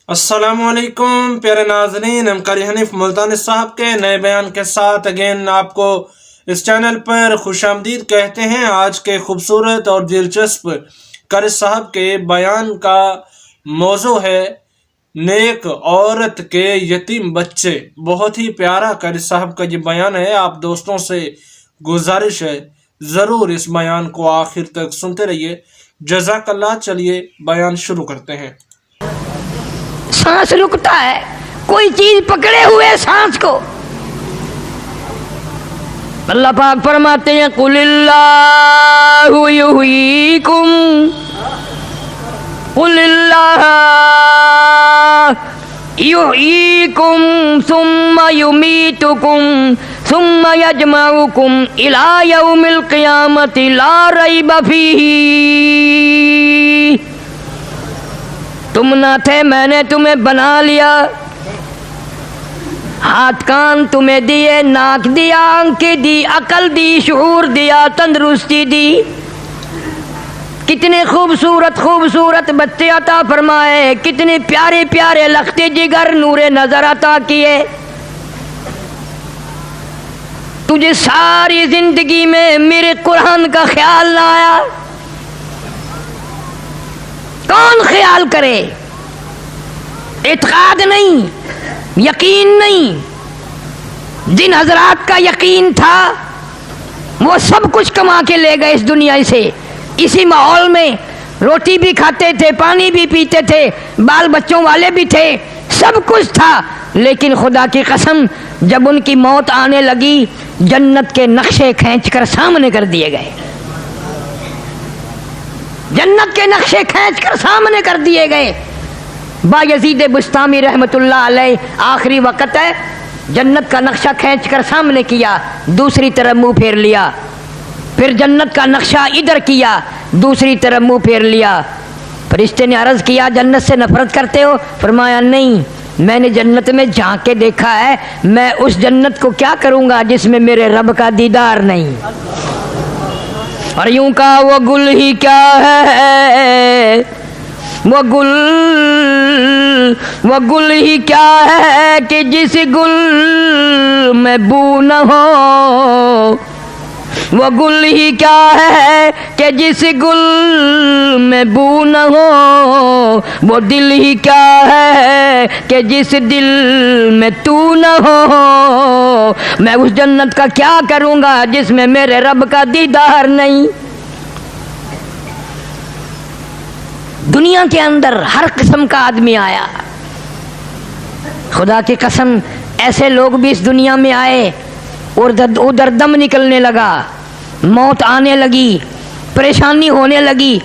السلام علیکم پیارے ناظرین، ہم قاری حنیف ملتانی صاحب کے نئے بیان کے ساتھ اگین آپ کو اس چینل پر خوش آمدید کہتے ہیں۔ آج کے خوبصورت اور دلچسپ قاری صاحب کے بیان کا موضوع ہے نیک عورت کے یتیم بچے۔ بہت ہی پیارا قاری صاحب کا یہ بیان ہے، آپ دوستوں سے گزارش ہے ضرور اس بیان کو آخر تک سنتے رہیے، جزاک اللہ۔ چلیے بیان شروع کرتے ہیں۔ سانس رکتا ہے، کوئی چیز پکڑے ہوئے سانس کو، اللہ پاک فرماتے ہیں قل اللہ یحییکم، قل اللہ یحییکم ثم یمیتکم ثم یجمعکم الی یوم القیامۃ لا ریب فیہ۔ تم نہ تھے، میں نے تمہیں بنا لیا، ہاتھ کان تمہیں دیے، ناک دیا، آنکھیں دی، عقل دی، شعور دیا، تندرستی دی، کتنے خوبصورت خوبصورت بچے عطا فرمائے، کتنے پیارے پیارے لخت جگر نور نظر عطا کیے۔ تجھے ساری زندگی میں میرے قرآن کا خیال نہ آیا؟ کون خیال کرے؟ اعتقاد نہیں، یقین نہیں۔ جن حضرات کا یقین تھا وہ سب کچھ کما کے لے گئے اس دنیا سے، اسی ماحول میں روٹی بھی کھاتے تھے، پانی بھی پیتے تھے، بال بچوں والے بھی تھے، سب کچھ تھا، لیکن خدا کی قسم جب ان کی موت آنے لگی جنت کے نقشے کھینچ کر سامنے کر دیے گئے، جنت کے نقشے کھینچ کر سامنے کر دیے گئے۔ بایزید بسطامی رحمت اللہ علیہ آخری وقت ہے، جنت کا نقشہ کھینچ کر سامنے کیا، دوسری طرف منہ پھیر لیا، پھر جنت کا نقشہ ادھر کیا، دوسری طرف منہ پھیر لیا۔ فرشتے نے عرض کیا جنت سے نفرت کرتے ہو؟ فرمایا نہیں، میں نے جنت میں جھانک کے دیکھا ہے، میں اس جنت کو کیا کروں گا جس میں میرے رب کا دیدار نہیں۔ اور یوں کا وہ گل ہی کیا ہے، وہ گل ہی کیا ہے کہ جس گل میں بو نہ ہو، وہ گل ہی کیا ہے کہ جس گل میں بو نہ ہو، وہ دل ہی کیا ہے کہ جس دل میں تو نہ ہو، میں اس جنت کا کیا کروں گا جس میں میرے رب کا دیدار نہیں۔ دنیا کے اندر ہر قسم کا آدمی آیا، خدا کی قسم ایسے لوگ بھی اس دنیا میں آئے اور ادھر دم نکلنے لگا، موت آنے لگی، پریشانی ہونے لگی،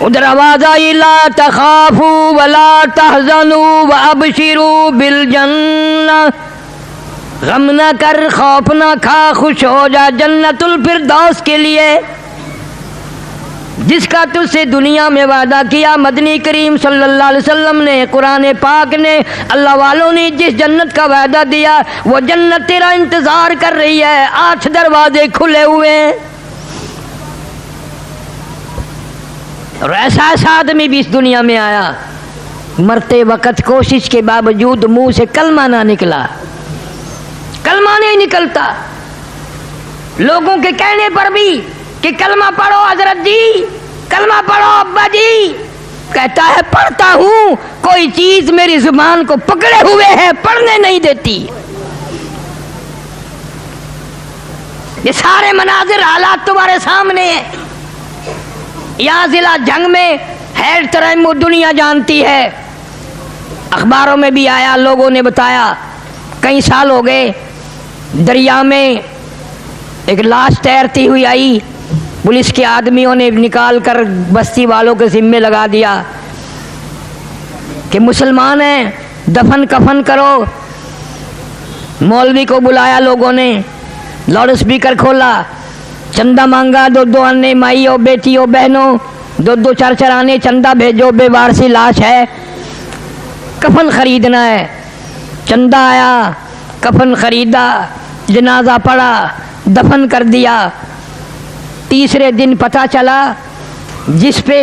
ادھر آواز آئی لا تخافوا ولا تحزنوا وابشروا بالجنہ، غم نہ کر، خوف نہ کھا، خوش ہو جا جنت الفردوس کے لیے جس کا تجھ سے دنیا میں وعدہ کیا۔ مدنی کریم صلی اللہ علیہ وسلم نے، قرآن پاک نے، اللہ والوں نے جس جنت کا وعدہ دیا وہ جنت تیرا انتظار کر رہی ہے، 8 دروازے کھلے ہوئے ہیں۔ اور ایسا آدمی بھی اس دنیا میں آیا، مرتے وقت کوشش کے باوجود منہ سے کلمہ نہ نکلا، کلمہ نہیں نکلتا، لوگوں کے کہنے پر بھی کہ کلمہ پڑھو حضرت جی، کلمہ پڑھو ابا جی، کہتا ہے پڑھتا ہوں، کوئی چیز میری زبان کو پکڑے ہوئے ہے، پڑھنے نہیں دیتی۔ یہ سارے مناظر حالات تمہارے سامنے ہیں۔ یہاں ضلع جنگ میں ہیڈ ترمیم دنیا جانتی ہے، اخباروں میں بھی آیا، لوگوں نے بتایا، کئی سال ہو گئے، دریا میں ایک لاش تیرتی ہوئی آئی، پولیس کے آدمیوں نے نکال کر بستی والوں کے ذمے لگا دیا کہ مسلمان ہیں، دفن کفن کرو۔ مولوی کو بلایا لوگوں نے، لاؤڈ اسپیکر کھولا، چندہ مانگا، 2 آنے، مائیوں بیٹیوں بہنوں، 2 4 آنے چندہ بھیجو، بے وارسی لاش ہے، کفن خریدنا ہے۔ چندہ آیا، کفن خریدا، جنازہ پڑا، دفن کر دیا۔ تیسرے دن پتہ چلا جس پہ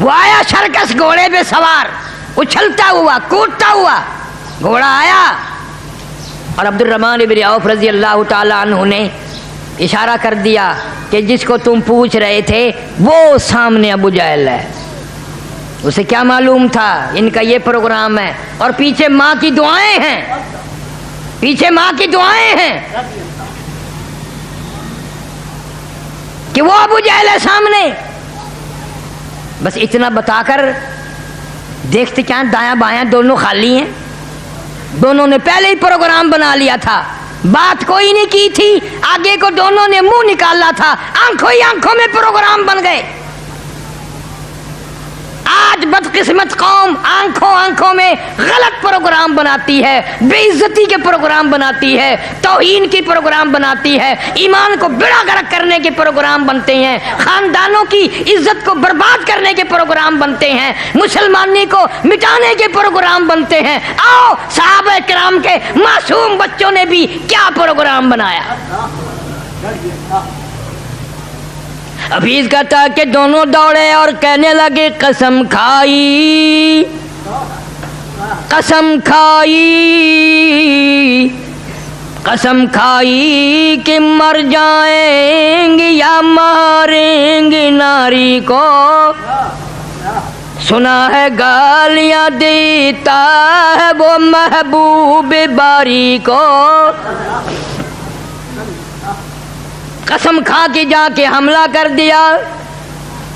وہ آیا سرکس گھوڑے پہ سوار، اچھلتا ہوا کودتا ہوا گھوڑا آیا، اور عبد الرحمن بن عوف رضی اللہ تعالیٰ عنہ نے اشارہ کر دیا کہ جس کو تم پوچھ رہے تھے وہ سامنے ابو جہل ہے۔ اسے کیا معلوم تھا ان کا یہ پروگرام ہے، اور پیچھے ماں کی دعائیں ہیں، پیچھے ماں کی دعائیں ہیں کہ وہ ابو جہل ہے سامنے۔ بس اتنا بتا کر دیکھتے کیا دایاں بایاں دونوں خالی ہیں، دونوں نے پہلے ہی پروگرام بنا لیا تھا، بات کوئی نہیں کی تھی، آگے کو دونوں نے منہ نکالا تھا، آنکھوں ہی آنکھوں میں پروگرام بن گئے۔ آج بدقسمت قوم آنکھوں آنکھوں میں غلط پروگرام بناتی ہے، بے عزتی کے پروگرام بناتی ہے، توہین کی پروگرام بناتی ہے، ایمان کو بڑا غرق کرنے کے پروگرام بنتے ہیں، خاندانوں کی عزت کو برباد کرنے کے پروگرام بنتے ہیں، مسلمانی کو مٹانے کے پروگرام بنتے ہیں۔ آؤ صحابہ کرام کے معصوم بچوں نے بھی کیا پروگرام بنایا۔ حفیظ کہتا کہ دونوں دوڑے اور کہنے لگے قسم کھائی، قسم کھائی، قسم کھائی کہ مر جائیں گے یا ماریں گے ناری کو، سنا ہے گالیاں دیتا ہے وہ محبوب باری کو۔ قسم کھا کے جا کے حملہ کر دیا،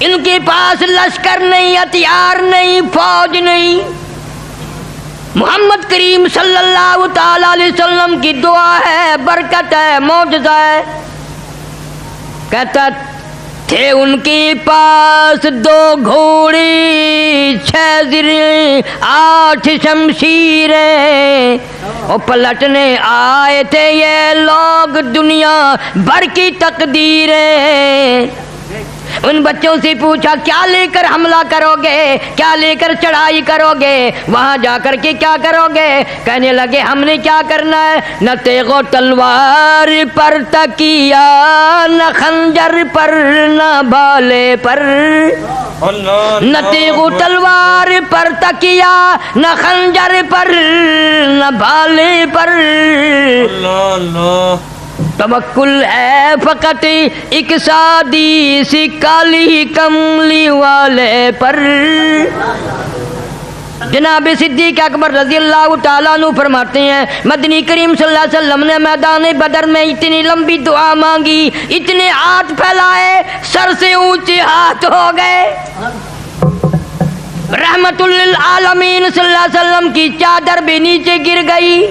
ان کے پاس لشکر نہیں، ہتھیار نہیں، فوج نہیں۔ محمد کریم صلی اللہ تعالی علیہ وسلم کی دعا ہے، برکت ہے، معجزہ ہے۔ کہتا تھے ان کے پاس 2 گھوڑے، 6 زریں، 8 شمشیریں، اور پلٹنے آئے تھے یہ لوگ دنیا بھر کی تقدیریں۔ ان بچوں سے پوچھا کیا لے کر حملہ کرو گے، کیا لے کر چڑھائی کرو گے، وہاں جا کر کے کیا کرو گے؟ کہنے لگے ہم نے کیا کرنا ہے، نہ تیغ و تلوار پر تکیا، نہ خنجر پر نہ بھالے پر، نہ تیغ و تلوار پر تکیا، نہ خنجر پر نہ بھالے پر، توکل ہے فقط ایک سادی سی کالی کملی والے پر۔ جناب صدیق اکبر رضی اللہ تعالیٰ عنہ فرماتے ہیں مدنی کریم صلی اللہ علیہ وسلم نے میدان بدر میں اتنی لمبی دعا مانگی، اتنے ہاتھ پھیلائے، سر سے اونچے ہاتھ ہو گئے۔ رحمت للعالمین صلی اللہ علیہ وسلم کی چادر بھی نیچے گر گئی۔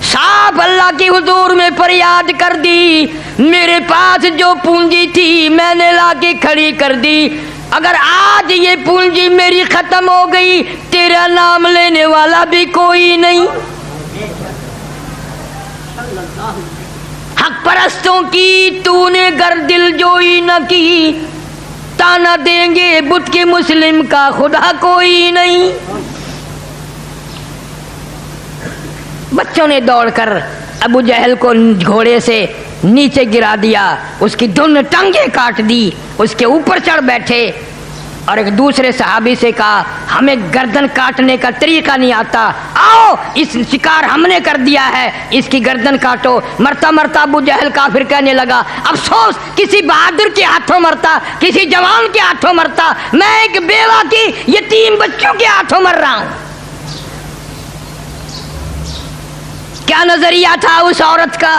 صاحب اللہ کی حضور میں فریاد کر دی، میرے پاس جو پونجی تھی میں نے لا کے کھڑی کر دی، اگر آج یہ پونجی میری ختم ہو گئی تیرا نام لینے والا بھی کوئی نہیں۔ حق پرستوں کی تو نے گر دل جوئی نہ کی، تانا دیں گے بت کے مسلم کا خدا کوئی نہیں۔ بچوں نے دوڑ کر ابو جہل کو گھوڑے سے نیچے گرا دیا، اس کی دونوں ٹانگیں کاٹ دی، اس کے اوپر چڑھ بیٹھے اور ایک دوسرے صحابی سے کہا ہمیں گردن کاٹنے کا طریقہ نہیں آتا، آؤ اس شکار ہم نے کر دیا ہے، اس کی گردن کاٹو۔ مرتا مرتا ابو جہل کافر کہنے لگا افسوس کسی بہادر کے ہاتھوں مرتا، کسی جوان کے ہاتھوں مرتا، میں ایک بیوہ کی یتیم بچوں کے ہاتھوں مر رہا ہوں۔ کیا نظریہ تھا اس عورت کا،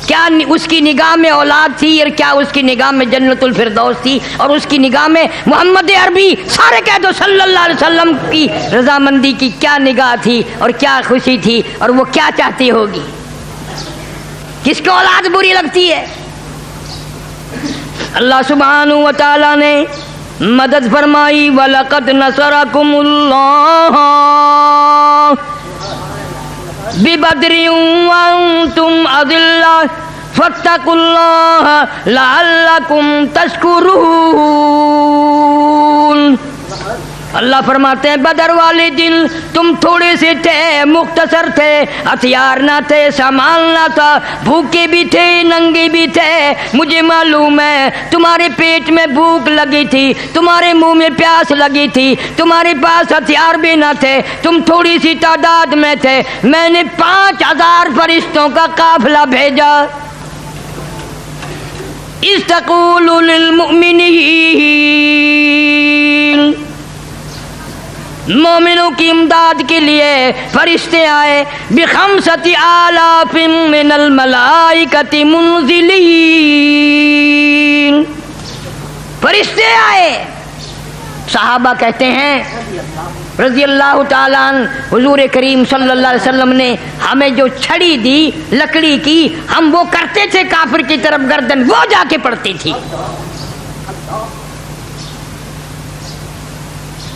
کیا اس کی نگاہ میں اولاد تھی، اور کیا اس کی نگاہ میں جنت الفردوس تھی، اور اس کی نگاہ میں محمد عربی سارے کہہ دو صلی اللہ علیہ وسلم کی رضامندی کی کیا نگاہ تھی اور کیا خوشی تھی، اور وہ کیا چاہتی ہوگی؟ کس کو اولاد بری لگتی ہے؟ اللہ سبحانہ و تعالی نے مدد فرمائی وَلَقَدْ نَصَرَكُمُ اللَّهُ بِبَدْرٍ وَأَنْتُمْ أَذِلَّةٌ فَاتَّقُوا اللَّهَ لَعَلَّكُمْ تَشْكُرُونَ۔ اللہ فرماتے ہیں بدر والے دن تم تھوڑے سے تھے، مختصر تھے، ہتھیار نہ تھے، سامان نہ تھا، بھوکے بھی تھے، ننگے بھی تھے۔ مجھے معلوم ہے تمہارے پیٹ میں بھوک لگی تھی، تمہارے منہ میں پیاس لگی تھی، تمہارے پاس ہتھیار بھی نہ تھے، تم تھوڑی سی تعداد میں تھے۔ میں نے 5000 فرشتوں کا قافلہ بھیجا۔ اذ تقول للمؤمنین، مومنوں کی امداد کے لیے فرشتے آئے، بخمسۃ آلاف من الملائکۃ منزلین، فرشتے آئے۔ صحابہ کہتے ہیں رضی اللہ تعالیٰ عنہ، حضور کریم صلی اللہ علیہ وسلم نے ہمیں جو چھڑی دی لکڑی کی، ہم وہ کرتے تھے کافر کی طرف گردن، وہ جا کے پڑتی تھی۔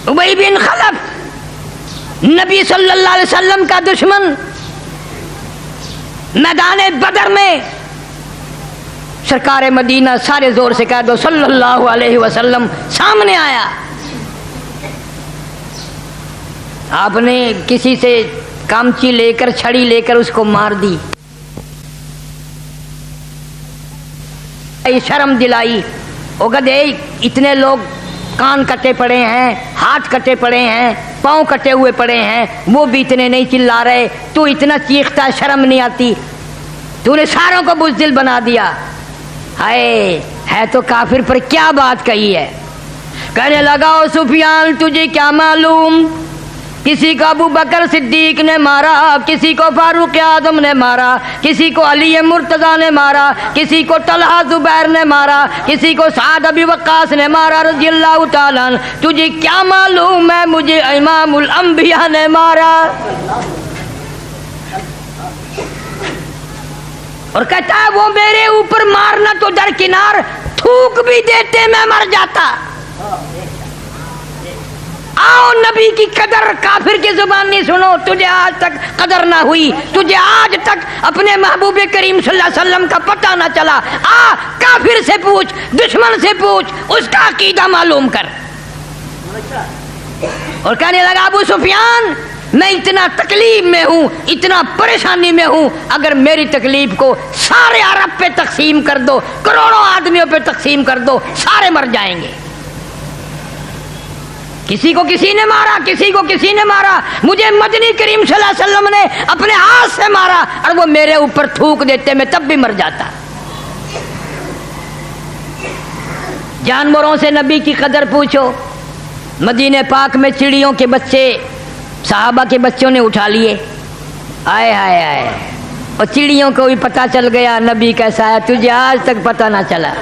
ابی بن خلف نبی صلی اللہ علیہ وسلم کا دشمن، میدان بدر میں سرکار مدینہ، سارے زور سے کہہ دو صلی اللہ علیہ وسلم، سامنے آیا۔ آپ نے کسی سے کامچی لے کر، چھڑی لے کر اس کو مار دی، شرم دلائی۔ وہ کہتے اتنے لوگ کان کٹے پڑے ہیں، ہاتھ کٹے پڑے ہیں، پاؤں کٹے ہوئے پڑے ہیں، وہ بھی اتنے نہیں چلا رہے، تو اتنا چیختا، شرم نہیں آتی؟ تو نے ساروں کو بزدل بنا دیا۔ ہائے، ہے تو کافر پر کیا بات کہی ہے۔ کہنے لگا او سفیان تجھے کیا معلوم، کسی کو ابو بکر صدیق نے مارا، کسی کو فاروق اعظم نے مارا، کسی کو علی مرتضیٰ نے مارا، کسی کو طلحہ زبیر نے مارا، کسی کو سعد ابی وقاص نے مارا رضی اللہ تعالیٰ عنہ، تجھے کیا معلوم ہے مجھے امام الانبیاء نے مارا؟ اور کہتا ہے وہ میرے اوپر مارنا تو درکنار، تھوک بھی دیتے میں مر جاتا۔ آؤ نبی کی قدر کافر کی زبان نہیں سنو، تجھے آج تک قدر نہ ہوئی، تجھے آج تک اپنے محبوب کریم صلی اللہ علیہ وسلم کا پتہ نہ چلا۔ آ کافر سے پوچھ، دشمن سے پوچھ، اس کا عقیدہ معلوم کر۔ اور کہنے لگا ابو سفیان میں اتنا تکلیف میں ہوں، اتنا پریشانی میں ہوں، اگر میری تکلیف کو سارے عرب پہ تقسیم کر دو، کروڑوں آدمیوں پہ تقسیم کر دو، سارے مر جائیں گے۔ کسی کو کسی نے مارا، کسی کو کسی نے مارا، مجھے مدنی کریم صلی اللہ علیہ وسلم نے اپنے ہاتھ سے مارا، اور وہ میرے اوپر تھوک دیتے میں تب بھی مر جاتا۔ جانوروں سے نبی کی قدر پوچھو۔ مدینہ پاک میں چڑیوں کے بچے صحابہ کے بچوں نے اٹھا لیے، آئے آئے آئے، اور چڑیوں کو بھی پتہ چل گیا نبی کیسا ہے، تجھے آج تک پتہ نہ چلا۔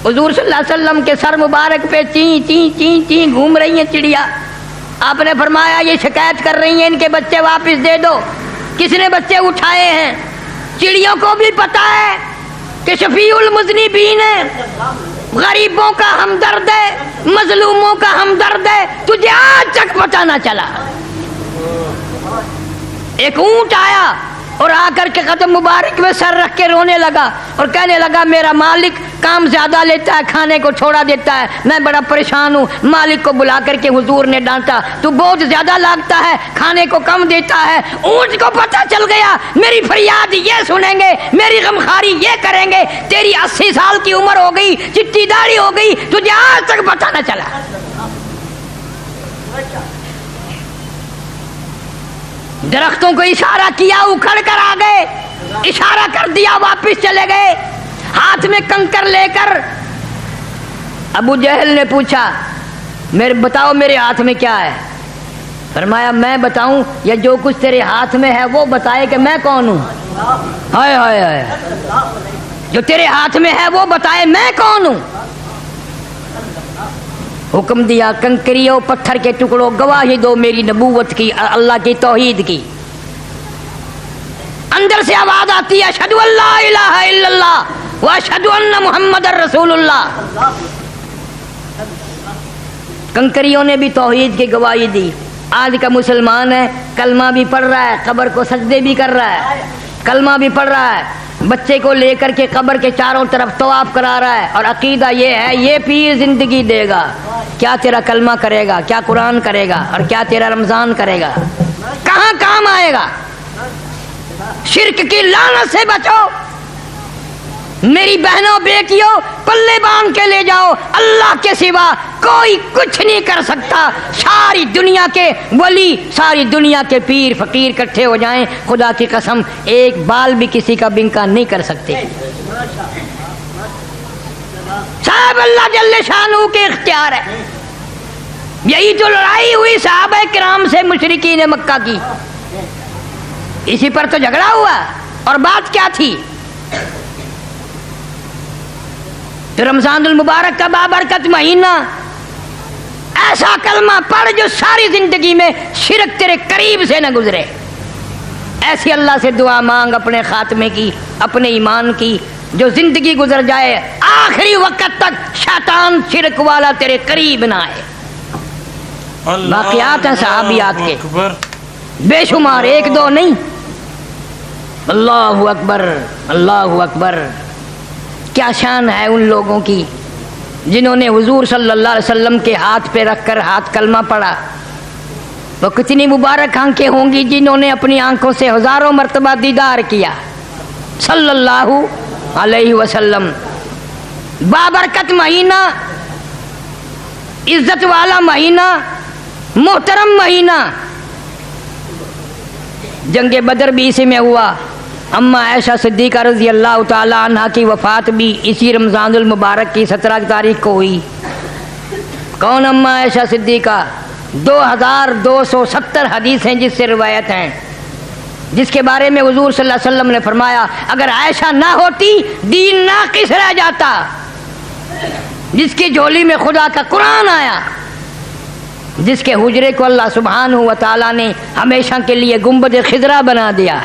حضور صلی اللہ علیہ وسلم کے سر مبارک پہ چین چین چین چین گھوم رہی ہیں چڑیا۔ آپ نے فرمایا یہ شکایت کر رہی ہیں ان کے بچے واپس دے دو۔ کس نے بچے اٹھائے ہیں؟ چڑیوں کو بھی پتہ ہے کہ شفیع المذنبین ہے، غریبوں کا ہمدرد ہے، مظلوموں کا ہمدرد ہے، تجھے آج تک پتہ نہ چلا۔ ایک اونٹ آیا اور آ کر کے قدم مبارک میں سر رکھ کے رونے لگا اور کہنے لگا میرا مالک کام زیادہ لیتا ہے، کھانے کو چھوڑا دیتا ہے، میں بڑا پریشان ہوں۔ مالک کو بلا کر کے حضور نے ڈانٹا، تو بہت زیادہ لگتا ہے، کھانے کو کم دیتا ہے۔ اونٹ کو پتہ چل گیا میری فریاد یہ سنیں گے، میری غمخواری یہ کریں گے، تیری 80 سال کی عمر ہو گئی، چٹی داڑھی ہو گئی، تجھے آج تک پتہ نہ چلا۔ درختوں کو اشارہ کیا، اکھڑ کر آ گئے، اشارہ کر دیا واپس چلے گئے، ہاتھ میں کنکر لے کر۔ ابو جہل نے پوچھا بتاؤ میرے ہاتھ میں کیا ہے؟ فرمایا میں بتاؤں یا جو کچھ تیرے ہاتھ میں ہے وہ بتائے کہ میں کون ہوں؟ ہائے ہائے ہائے، جو تیرے ہاتھ میں ہے وہ بتائے میں کون ہوں؟ حکم دیا کنکریوں پتھر کے ٹکڑوں گواہی دو میری نبوت کی، اللہ کی توحید کی۔ اندر سے آواز آتی ہے اشہدو ان لا الہ الا اللہ واشہدو ان محمد رسول اللہ۔ کنکریوں نے بھی توحید کی گواہی دی۔ آج کا مسلمان ہے، کلمہ بھی پڑھ رہا ہے، قبر کو سجدے بھی کر رہا ہے، کلمہ بھی پڑھ رہا ہے، بچے کو لے کر کے قبر کے چاروں طرف طواف کرا رہا ہے، اور عقیدہ یہ ہے یہ پیر زندگی دے گا۔ کیا کیا تیرا کلمہ کرے گا، کیا قرآن کرے گا، اور کیا تیرا رمضان کرے گا، کہاں کام آئے گا؟ شرک کی لعنت سے بچو میری بہنوں بیٹیوں، پلے باندھ کے لے جاؤ، اللہ کے سوا کوئی کچھ نہیں کر سکتا۔ ساری دنیا کے ولی، ساری دنیا کے پیر فقیر اکٹھے ہو جائیں، خدا کی قسم ایک بال بھی کسی کا بنکا نہیں کر سکتے۔ صاحب اللہ جل شانہ کے اختیار ہے۔ یہی تو لڑائی ہوئی صحابہ کرام سے مشرکین مکہ کی، اسی پر تو جھگڑا ہوا۔ اور بات کیا تھی؟ رمضان المبارک کا بابرکت مہینہ، ایسا کلمہ پڑھ جو ساری زندگی میں شرک تیرے قریب سے نہ گزرے۔ ایسی اللہ سے دعا مانگ اپنے خاتمے کی، اپنے ایمان کی، جو زندگی گزر جائے آخری وقت تک شیطان شرک والا تیرے قریب نہ آئے۔ واقعات ہیں صحابیات کے بے شمار، ایک دو نہیں۔ اللہ اکبر، اللہ اکبر۔ کیا شان ہے ان لوگوں کی جنہوں نے حضور صلی اللہ علیہ وسلم کے ہاتھ پہ رکھ کر ہاتھ کلمہ پڑھا۔ وہ کتنی مبارک آنکھیں ہوں گی جنہوں نے اپنی آنکھوں سے ہزاروں مرتبہ دیدار کیا صلی اللہ علیہ وسلم۔ بابرکت مہینہ، عزت والا مہینہ، محترم مہینہ۔ جنگ بدر بھی اسی میں ہوا۔ اما عائشہ صدیقہ رضی اللہ تعالی عنہ کی وفات بھی اسی رمضان المبارک کی 17 تاریخ کو ہوئی۔ کون اما عائشہ صدیقہ؟ 2270 حدیث ہیں جس سے روایت ہیں، جس کے بارے میں حضور صلی اللہ علیہ وسلم نے فرمایا اگر عائشہ نہ ہوتی دین ناقص رہ جاتا۔ جس کی جھولی میں خدا کا قرآن آیا، جس کے حجرے کو اللہ سبحانہ و تعالیٰ نے ہمیشہ کے لیے گنبد خضرا بنا دیا۔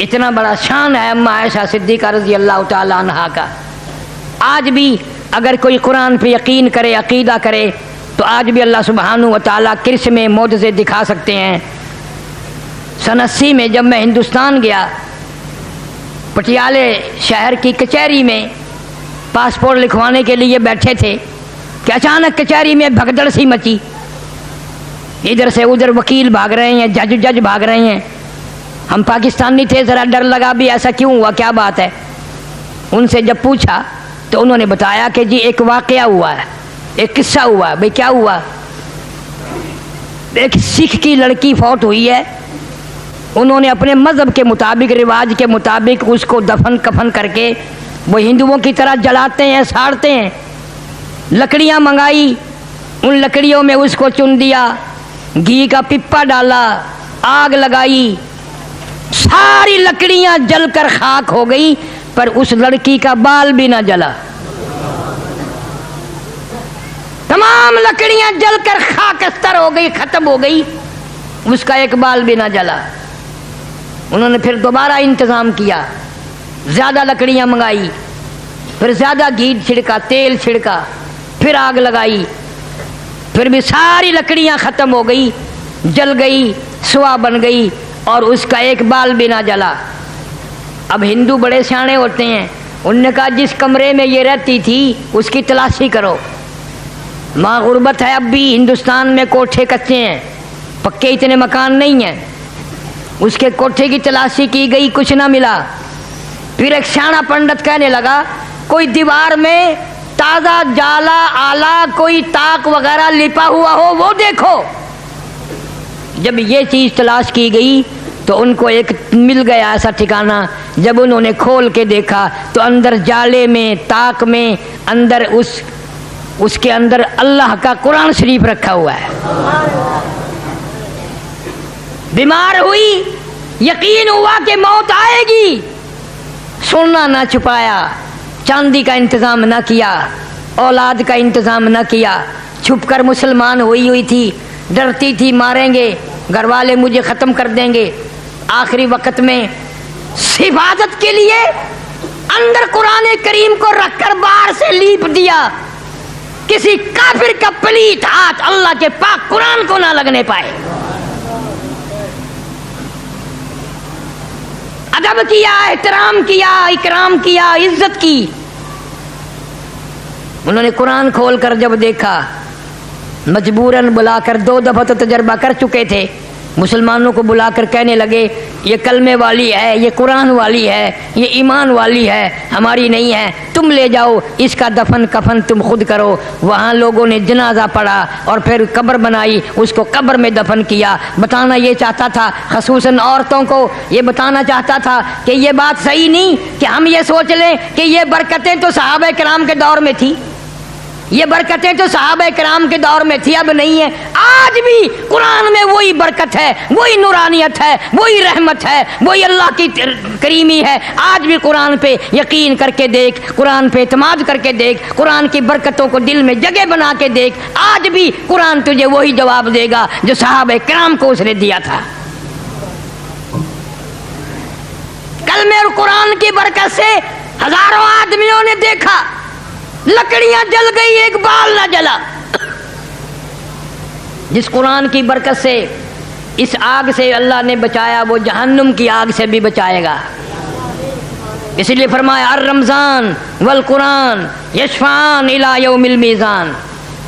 اتنا بڑا شان ہے اما عائشہ صدیقہ رضی اللہ تعالیٰ عنہا کا۔ آج بھی اگر کوئی قرآن پہ یقین کرے، عقیدہ کرے، تو آج بھی اللہ سبحانہ و تعالیٰ کرس میں معجزے دکھا سکتے ہیں۔ سن 80 میں جب میں ہندوستان گیا، پٹیالے شہر کی کچہری میں پاسپورٹ لکھوانے کے لیے بیٹھے تھے کہ اچانک کچہری میں بھگدڑ سی مچی۔ ادھر سے ادھر وکیل بھاگ رہے ہیں، جج بھاگ رہے ہیں۔ ہم پاکستانی تھے، ذرا ڈر لگا بھی ایسا کیوں ہوا، کیا بات ہے؟ ان سے جب پوچھا تو انہوں نے بتایا کہ جی ایک واقعہ ہوا ہے، ایک قصہ ہوا ہے۔ بھئی کیا ہوا؟ ایک سکھ کی لڑکی فوت ہوئی ہے، انہوں نے اپنے مذہب کے مطابق، رواج کے مطابق اس کو دفن کفن کر کے وہ ہندوؤں کی طرح جلاتے ہیں، ساڑتے ہیں۔ لکڑیاں منگائی، ان لکڑیوں میں اس کو چن دیا، گھی کا پپا ڈالا، آگ لگائی، ساری لکڑیاں جل کر خاک ہو گئی، پر اس لڑکی کا بال بھی نہ جلا۔ تمام لکڑیاں جل کر خاکستر ہو گئی، ختم ہو گئی، اس کا ایک بال بھی نہ جلا۔ انہوں نے پھر دوبارہ انتظام کیا، زیادہ لکڑیاں منگائی، پھر زیادہ گھی چھڑکا، تیل چھڑکا، پھر آگ لگائی، پھر بھی ساری لکڑیاں ختم ہو گئی، جل گئی، سوا بن گئی، اور اس کا ایک بال بھی نہ جلا۔ اب ہندو بڑے سیانے ہوتے ہیں، انہوں نے کہا جس کمرے میں یہ رہتی تھی اس کی تلاشی کرو۔ ماں غربت ہے، اب بھی ہندوستان میں کوٹھے کچے ہیں، پکے اتنے مکان نہیں ہیں۔ اس کے کوٹھے کی تلاشی کی گئی، کچھ نہ ملا۔ پھر ایک سیاڑا پنڈت کہنے لگا کوئی دیوار میں تازہ جالا آلہ، کوئی تاک وغیرہ لپا ہوا ہو وہ دیکھو۔ جب یہ چیز تلاش کی گئی تو ان کو ایک مل گیا ایسا ٹھکانہ۔ جب انہوں نے کھول کے دیکھا تو اندر جالے میں، تاک میں، اندر اس کے اندر اللہ کا قرآن شریف رکھا ہوا ہے۔ بیمار ہوئی، یقین ہوا کہ موت آئے گی، سننا نہ چھپایا، چاندی کا انتظام نہ کیا، اولاد کا انتظام نہ کیا، چھپ کر مسلمان ہوئی تھی، ڈرتی تھی ماریں گے، گھر والے مجھے ختم کر دیں گے۔ آخری وقت میں حفاظت کے لیے اندر قرآن کریم کو رکھ کر باہر سے لیپ دیا، کسی کافر کا پلیت ہاتھ اللہ کے پاک قرآن کو نہ لگنے پائے۔ ادب کیا، احترام کیا، اکرام کیا، عزت کی۔ انہوں نے قرآن کھول کر جب دیکھا، مجبوراً بلا کر 2 دفعہ تو تجربہ کر چکے تھے، مسلمانوں کو بلا کر کہنے لگے یہ کلمے والی ہے، یہ قرآن والی ہے، یہ ایمان والی ہے، ہماری نہیں ہے، تم لے جاؤ اس کا دفن کفن تم خود کرو۔ وہاں لوگوں نے جنازہ پڑھا اور پھر قبر بنائی، اس کو قبر میں دفن کیا۔ بتانا یہ چاہتا تھا، خصوصاً عورتوں کو یہ بتانا چاہتا تھا کہ یہ بات صحیح نہیں کہ ہم یہ سوچ لیں کہ یہ برکتیں تو صحابہ کرام کے دور میں تھی، یہ برکتیں تو صحابہ کرام کے دور میں تھی، اب نہیں ہے۔ آج بھی قرآن میں وہی برکت ہے، وہی نورانیت ہے، وہی رحمت ہے، وہی اللہ کی کریمی ہے۔ آج بھی قرآن پہ یقین کر کے دیکھ، قرآن پہ اعتماد کر کے دیکھ، قرآن کی برکتوں کو دل میں جگہ بنا کے دیکھ، آج بھی قرآن تجھے وہی جواب دے گا جو صحابہ کرام کو اس نے دیا تھا۔ کلمے اور قرآن کی برکت سے ہزاروں آدمیوں نے دیکھا لکڑیاں جل گئی، ایک بال نہ جلا۔ جس قرآن کی برکت سے اس آگ سے اللہ نے بچایا، وہ جہنم کی آگ سے بھی بچائے گا۔ اس لیے فرمایا الرمضان والقرآن یشفعان الی یوم المیزان،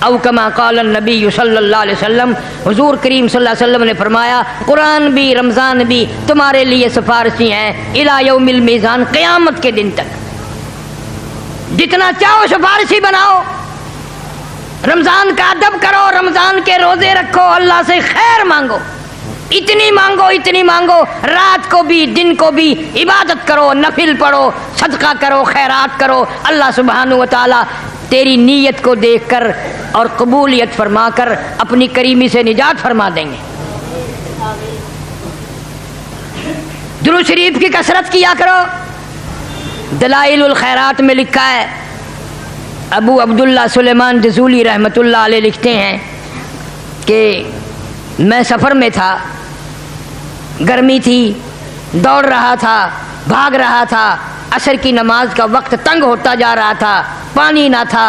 او کما قال النبی صلی اللہ علیہ وسلم، حضور کریم صلی اللہ علیہ وسلم نے فرمایا قرآن بھی رمضان بھی تمہارے لیے سفارشی ہیں الی یوم المیزان، قیامت کے دن تک۔ جتنا چاہو سفارشی بناؤ، رمضان کا ادب کرو، رمضان کے روزے رکھو، اللہ سے خیر مانگو، اتنی مانگو اتنی مانگو، رات کو بھی دن کو بھی عبادت کرو، نفل پڑھو، صدقہ کرو، خیرات کرو، اللہ سبحانہ و تعالی تیری نیت کو دیکھ کر اور قبولیت فرما کر اپنی کریمی سے نجات فرما دیں گے۔ درود شریف کی کثرت کیا کرو۔ دلائل الخیرات میں لکھا ہے، ابو عبداللہ سلیمان جزولی رحمۃ اللہ علیہ لکھتے ہیں کہ میں سفر میں تھا، گرمی تھی، دوڑ رہا تھا، بھاگ رہا تھا، عصر کی نماز کا وقت تنگ ہوتا جا رہا تھا، پانی نہ تھا،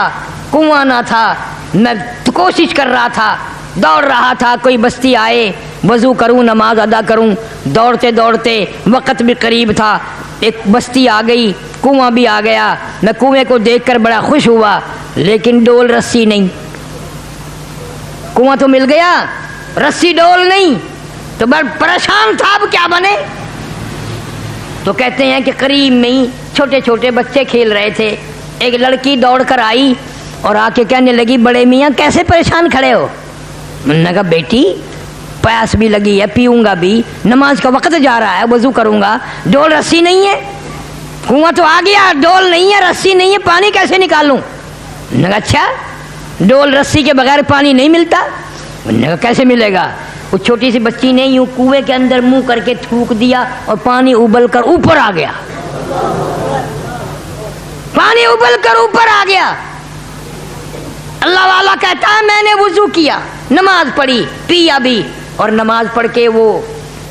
کنواں نہ تھا، میں کوشش کر رہا تھا، دوڑ رہا تھا، کوئی بستی آئے، وضو کروں، نماز ادا کروں، دوڑتے دوڑتے وقت بھی قریب تھا، ایک بستی آ گئی، کنواں بھی آ گیا، میں کنویں کو دیکھ کر بڑا خوش ہوا، لیکن ڈول رسی نہیں۔ کنواں تو مل گیا، رسی ڈول نہیں، تو بڑا پریشان تھا، اب کیا بنے؟ تو کہتے ہیں کہ قریب میں ہی چھوٹے چھوٹے بچے کھیل رہے تھے، ایک لڑکی دوڑ کر آئی اور آ کے کہنے لگی بڑے میاں کیسے پریشان کھڑے ہو؟ میں نے کہا بیٹی پیاس بھی لگی ہے، پیوں گا بھی، نماز کا وقت جا رہا ہے، وضو کروں گا، ڈول رسی نہیں ہے، کنواں تو آ گیا، ڈول نہیں ہے، رسی نہیں ہے، پانی کیسے نکالوں؟ میں نے کہا اچھا ڈول رسی کے بغیر پانی نہیں ملتا؟ میں نے کہا کیسے ملے گا؟ وہ چھوٹی سی بچی نے یوں کنویں کے اندر منہ کر کے تھوک دیا اور پانی ابل کر اوپر آ گیا، پانی ابل کر اوپر آ گیا۔ اللہ والا کہتا ہے میں نے وضو کیا، نماز پڑھی، پیا بھی، اور نماز پڑھ کے وہ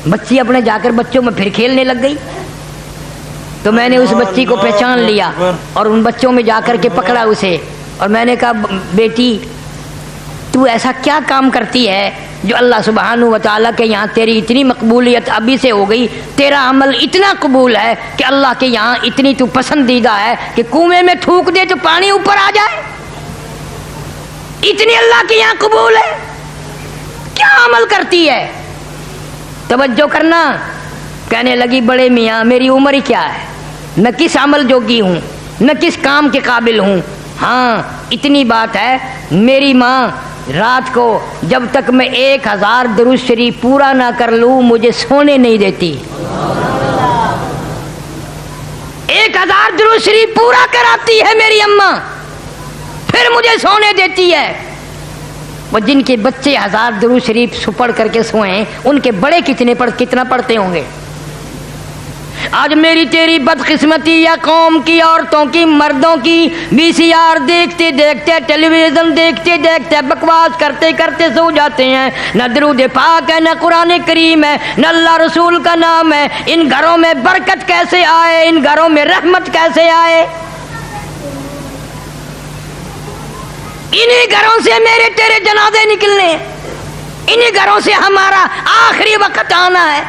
بچی اپنے جا کر بچوں میں پھر کھیلنے لگ گئی۔ تو میں نے اس بچی کو پہچان لیا اور ان بچوں میں جا کر کے پکڑا اسے، اور میں نے کہا بیٹی تو ایسا کیا کام کرتی ہے جو اللہ سبحانہ و تعالیٰ کے یہاں تیری اتنی مقبولیت ابھی سے ہو گئی، تیرا عمل اتنا قبول ہے کہ اللہ کے یہاں اتنی تو پسندیدہ ہے کہ کنویں میں تھوک دے تو پانی اوپر آ جائے، اتنی اللہ کے یہاں قبول ہے، کیا عمل کرتی ہے؟ توجہ کرنا۔ کہنے لگی بڑے میاں میری عمر ہی کیا ہے، میں کس عمل جوگی ہوں، میں کس کام کے قابل ہوں، ہاں اتنی بات ہے میری ماں رات کو جب تک میں 1000 درود شریف پورا نہ کر لوں مجھے سونے نہیں دیتی۔ 1000 درود شریف پورا کراتی ہے میری اماں، پھر مجھے سونے دیتی ہے۔ وہ جن کے بچے 1000 درود شریف پڑھ کر کے سوئیں ان کے بڑے کتنا پڑھتے ہوں گے۔ آج میری تیری بدقسمتی یا قوم کی عورتوں کی مردوں کی VCR دیکھتے دیکھتے ٹیلی ویژن دیکھتے دیکھتے بکواس کرتے کرتے سو جاتے ہیں، نہ درود پاک ہے، نہ قرآن کریم ہے، نہ اللہ رسول کا نام ہے۔ ان گھروں میں برکت کیسے آئے، ان گھروں میں رحمت کیسے آئے؟ انہی گھروں سے میرے تیرے جنازے نکلنے ہیں، انہی گھروں سے ہمارا آخری وقت آنا ہے۔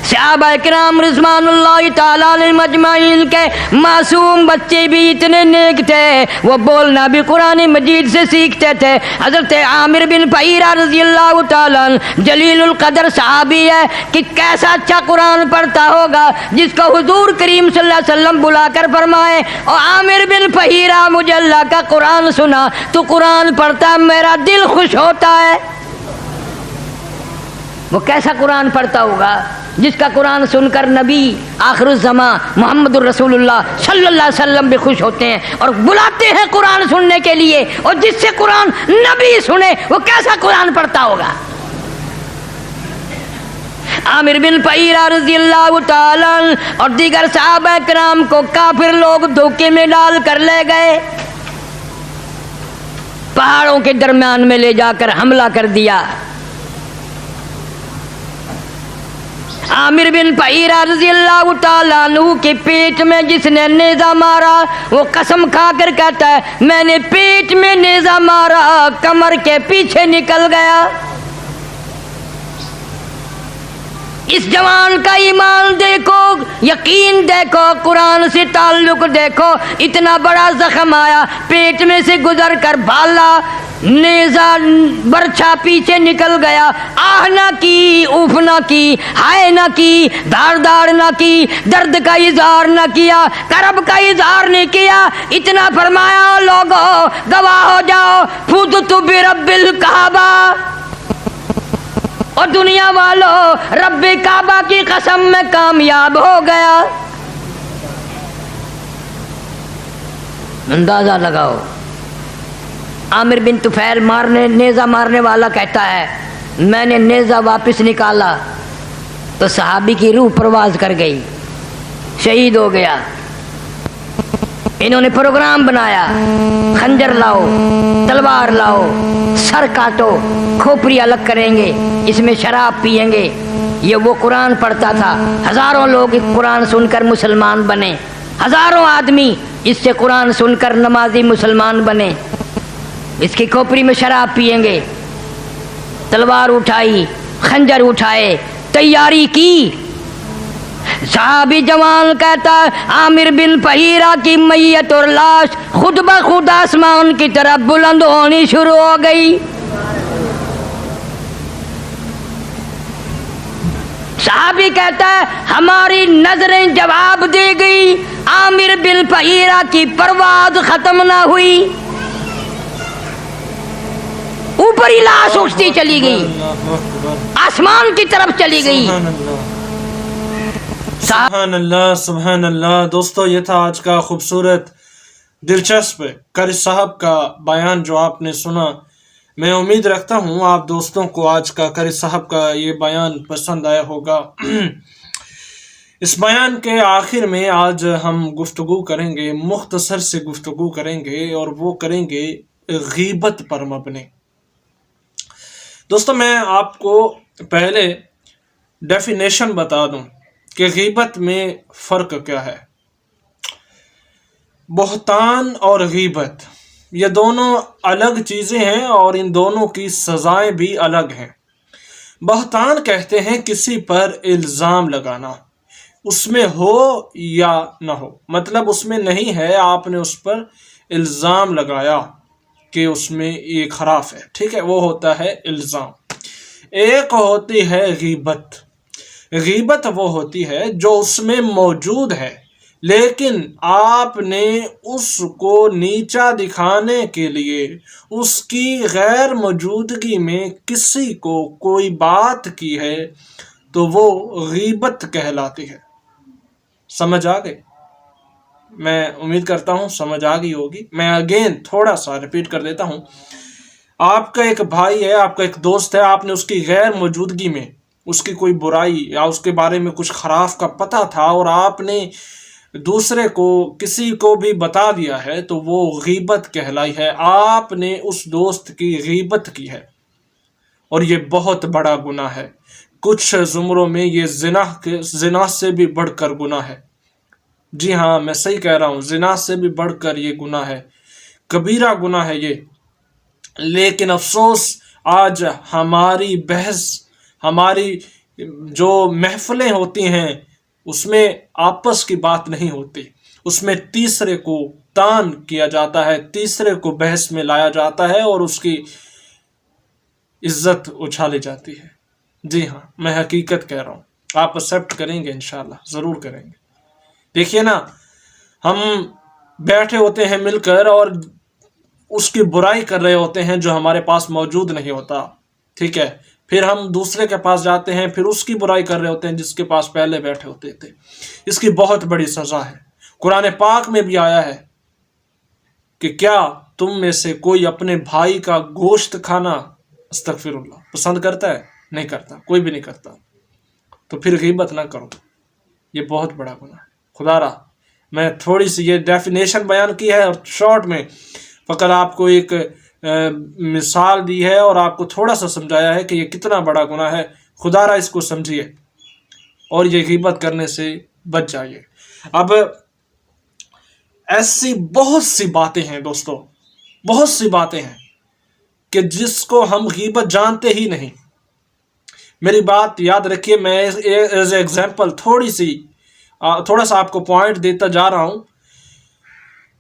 صحابہ کرام رضوانullah تعالیٰ علیہم مجمعین کے معصوم بچے بھی اتنے نیک تھے، وہ بولنا بھی قرآن مجید سے سیکھتے تھے۔ حضرت عامر بن فہیرہ رضی اللہ تعالیٰ عنہ جلیل القدر صحابی ہے کہ کیسا اچھا قرآن پڑھتا ہوگا جس کو حضور کریم صلی اللہ علیہ وسلم بلا کر فرمائے، اور عامر بن فہیرہ مجھے اللہ کا قرآن سنا، تو قرآن پڑھتا ہے میرا دل خوش ہوتا ہے۔ وہ کیسا قرآن پڑھتا ہوگا جس کا قرآن سن کر نبی آخر الزمان محمد الرسول اللہ صلی اللہ علیہ وسلم بھی خوش ہوتے ہیں اور بلاتے ہیں قرآن سننے کے لیے، اور جس سے قرآن نبی سنے وہ کیسا قرآن پڑھتا ہوگا۔ عامر بن فہیرہ رضی اللہ تعالیٰ عنہ اور دیگر صحابہ کرام کو کافر لوگ دھوکے میں ڈال کر لے گئے، پہاڑوں کے درمیان میں لے جا کر حملہ کر دیا۔ عامر بن فہیرہ رضی اللہ تعالیٰ عنہ کے پیٹ میں جس نے نیزہ مارا وہ قسم کھا کر کہتا ہے میں نے پیٹ میں نیزہ مارا، کمر کے پیچھے نکل گیا۔ اس جوان کا ایمان دیکھو، یقین دیکھو، قرآن سے تعلق دیکھو، اتنا بڑا زخم آیا، پیٹ میں سے گزر کر بھالا، نیزہ برچھا پیچھے نکل گیا، آہ نہ کی، اوف نہ کی، ہائے نہ کی، دھاڑ دھاڑ نہ کی، درد کا اظہار نہ کیا، کرب کا اظہار نہیں کیا، اتنا فرمایا لوگو گواہ ہو جاؤ فوزت برب الکعبہ، اور دنیا والوں رب کعبہ کی قسم میں کامیاب ہو گیا۔ اندازہ لگاؤ، عامر بن طفیل نیزہ مارنے والا کہتا ہے میں نے نیزہ واپس نکالا تو صحابی کی روح پرواز کر گئی، شہید ہو گیا۔ انہوں نے پروگرام بنایا، خنجر لاؤ، تلوار لاؤ، سر کاٹو، کھوپڑی الگ کریں گے، اس میں شراب پیئیں گے۔ یہ وہ قرآن پڑھتا تھا، ہزاروں لوگ قرآن سن کر مسلمان بنے، ہزاروں آدمی اس سے قرآن سن کر نمازی مسلمان بنے۔ اس کی کھوپڑی میں شراب پیئیں گے، تلوار اٹھائی، خنجر اٹھائے، تیاری کی۔ صحابی جوان کہتا ہے عامر بن فہیرہ کی میت اور لاش خود بخود آسمان کی طرف بلند ہونی شروع ہو گئی۔ صحابی کہتا ہے ہماری نظریں جواب دے گئی، عامر بن فہیرہ کی پرواز ختم نہ ہوئی، اوپر ہی لاش اٹھتی چلی گئی، آسمان کی طرف چلی گئی۔ سبحان اللہ سبحان اللہ۔ دوستو یہ تھا آج کا خوبصورت دلچسپ قاری صاحب کا بیان جو آپ نے سنا۔ میں امید رکھتا ہوں آپ دوستوں کو آج کا قاری صاحب کا یہ بیان پسند آیا ہوگا۔ اس بیان کے آخر میں آج ہم گفتگو کریں گے، مختصر سے گفتگو کریں گے، اور وہ کریں گے غیبت پر مبنی۔ دوستو میں آپ کو پہلے ڈیفینیشن بتا دوں کہ غیبت میں فرق کیا ہے۔ بہتان اور غیبت یہ دونوں الگ چیزیں ہیں اور ان دونوں کی سزائیں بھی الگ ہیں۔ بہتان کہتے ہیں کسی پر الزام لگانا، اس میں ہو یا نہ ہو، مطلب اس میں نہیں ہے، آپ نے اس پر الزام لگایا کہ اس میں یہ خراف ہے، ٹھیک ہے، وہ ہوتا ہے الزام۔ ایک ہوتی ہے غیبت۔ غیبت وہ ہوتی ہے جو اس میں موجود ہے لیکن آپ نے اس کو نیچا دکھانے کے لیے اس کی غیر موجودگی میں کسی کو کوئی بات کی ہے تو وہ غیبت کہلاتی ہے۔ سمجھ آ گئی؟ میں امید کرتا ہوں سمجھ آ گئی ہوگی۔ میں اگین تھوڑا سا ریپیٹ کر دیتا ہوں۔ آپ کا ایک بھائی ہے، آپ کا ایک دوست ہے، آپ نے اس کی غیر موجودگی میں اس کی کوئی برائی یا اس کے بارے میں کچھ خراف کا پتہ تھا اور آپ نے دوسرے کو کسی کو بھی بتا دیا ہے تو وہ غیبت کہلائی ہے۔ آپ نے اس دوست کی غیبت کی ہے اور یہ بہت بڑا گناہ ہے۔ کچھ زمروں میں یہ زنا سے بھی بڑھ کر گناہ ہے۔ جی ہاں، میں صحیح کہہ رہا ہوں، زنا سے بھی بڑھ کر یہ گناہ ہے، کبیرہ گناہ ہے یہ۔ لیکن افسوس آج ہماری بحث، ہماری جو محفلیں ہوتی ہیں اس میں آپس کی بات نہیں ہوتی، اس میں تیسرے کو تان کیا جاتا ہے، تیسرے کو بحث میں لایا جاتا ہے اور اس کی عزت اچھالی جاتی ہے۔ جی ہاں، میں حقیقت کہہ رہا ہوں، آپ ایکسیپٹ کریں گے انشاءاللہ، ضرور کریں گے۔ دیکھیے نا، ہم بیٹھے ہوتے ہیں مل کر اور اس کی برائی کر رہے ہوتے ہیں جو ہمارے پاس موجود نہیں ہوتا، ٹھیک ہے؟ پھر ہم دوسرے کے پاس جاتے ہیں، پھر اس کی برائی کر رہے ہوتے ہیں جس کے پاس پہلے بیٹھے ہوتے تھے۔ اس کی بہت بڑی سزا ہے، قرآن پاک میں بھی آیا ہے کہ کیا تم میں سے کوئی اپنے بھائی کا گوشت کھانا استغفر اللہ پسند کرتا ہے؟ نہیں کرتا، کوئی بھی نہیں کرتا۔ تو پھر غیبت نہ کرو، یہ بہت بڑا گناہ ہے۔ خدا را، میں تھوڑی سی یہ ڈیفینیشن بیان کی ہے اور شارٹ میں فقط آپ کو ایک مثال دی ہے اور آپ کو تھوڑا سا سمجھایا ہے کہ یہ کتنا بڑا گناہ ہے۔ خدا را اس کو سمجھیے اور یہ غیبت کرنے سے بچ جائیے۔ اب ایسی بہت سی باتیں ہیں دوستو، بہت سی باتیں ہیں کہ جس کو ہم غیبت جانتے ہی نہیں۔ میری بات یاد رکھیے، میں ایز اے ایگزامپل تھوڑا سا آپ کو پوائنٹ دیتا جا رہا ہوں۔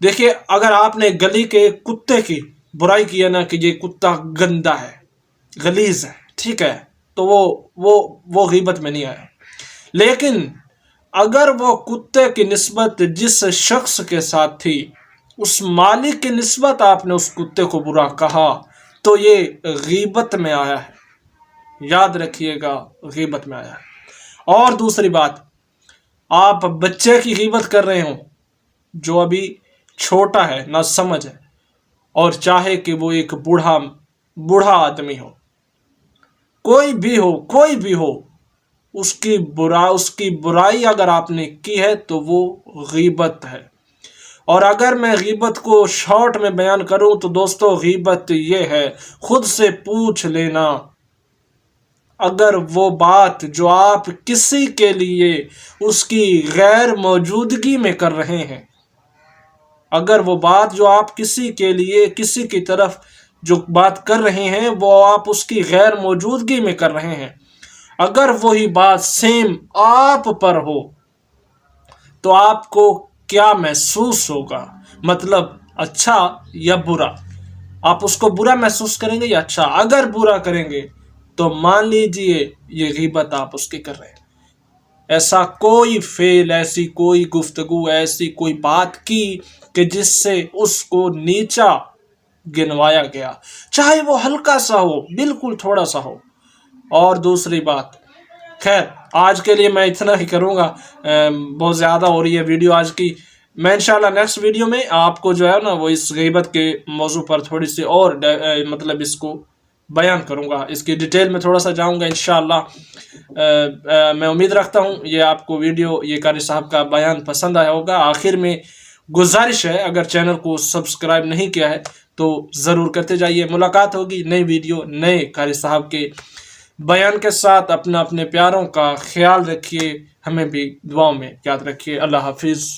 دیکھیے، اگر آپ نے گلی کے کتے کی برائی کیا نا کہ یہ کتا گندا ہے، غلیظ ہے، ٹھیک ہے، تو وہ غیبت میں نہیں آیا۔ لیکن اگر وہ کتے کی نسبت جس شخص کے ساتھ تھی، اس مالک کی نسبت آپ نے اس کتے کو برا کہا، تو یہ غیبت میں آیا ہے۔ یاد رکھیے گا، غیبت میں آیا ہے۔ اور دوسری بات، آپ بچے کی غیبت کر رہے ہوں جو ابھی چھوٹا ہے، نہ سمجھ ہے، اور چاہے کہ وہ ایک بوڑھا آدمی ہو، کوئی بھی ہو، اس کی برائی اگر آپ نے کی ہے تو وہ غیبت ہے۔ اور اگر میں غیبت کو شارٹ میں بیان کروں تو دوستو، غیبت یہ ہے، خود سے پوچھ لینا اگر وہ بات جو آپ کسی کے لیے اس کی غیر موجودگی میں کر رہے ہیں، اگر وہ بات جو آپ کسی کے لیے کسی کی طرف جو بات کر رہے ہیں وہ آپ اس کی غیر موجودگی میں کر رہے ہیں، اگر وہی بات سیم آپ پر ہو تو آپ کو کیا محسوس ہوگا؟ مطلب اچھا یا برا؟ آپ اس کو برا محسوس کریں گے یا اچھا؟ اگر برا کریں گے تو مان لیجئے یہ غیبت آپ اس کی کر رہے ہیں۔ ایسا کوئی فعل، ایسی کوئی گفتگو، ایسی کوئی بات کی کہ جس سے اس کو نیچا گنوایا گیا، چاہے وہ ہلکا سا ہو، بالکل تھوڑا سا ہو۔ اور دوسری بات، خیر آج کے لیے میں اتنا ہی کروں گا، بہت زیادہ ہو رہی ہے ویڈیو آج کی۔ میں انشاءاللہ نیکسٹ ویڈیو میں آپ کو جو ہے نا وہ اس غیبت کے موضوع پر تھوڑی سی اور مطلب اس کو بیان کروں گا، اس کی ڈیٹیل میں تھوڑا سا جاؤں گا انشاءاللہ۔ میں امید رکھتا ہوں یہ آپ کو ویڈیو، یہ قاری صاحب کا بیان پسند آیا ہوگا۔ آخر میں گزارش ہے، اگر چینل کو سبسکرائب نہیں کیا ہے تو ضرور کرتے جائیے۔ ملاقات ہوگی نئی ویڈیو، نئے قاری صاحب کے بیان کے ساتھ۔ اپنے پیاروں کا خیال رکھیے، ہمیں بھی دعاؤں میں یاد رکھیے۔ اللہ حافظ۔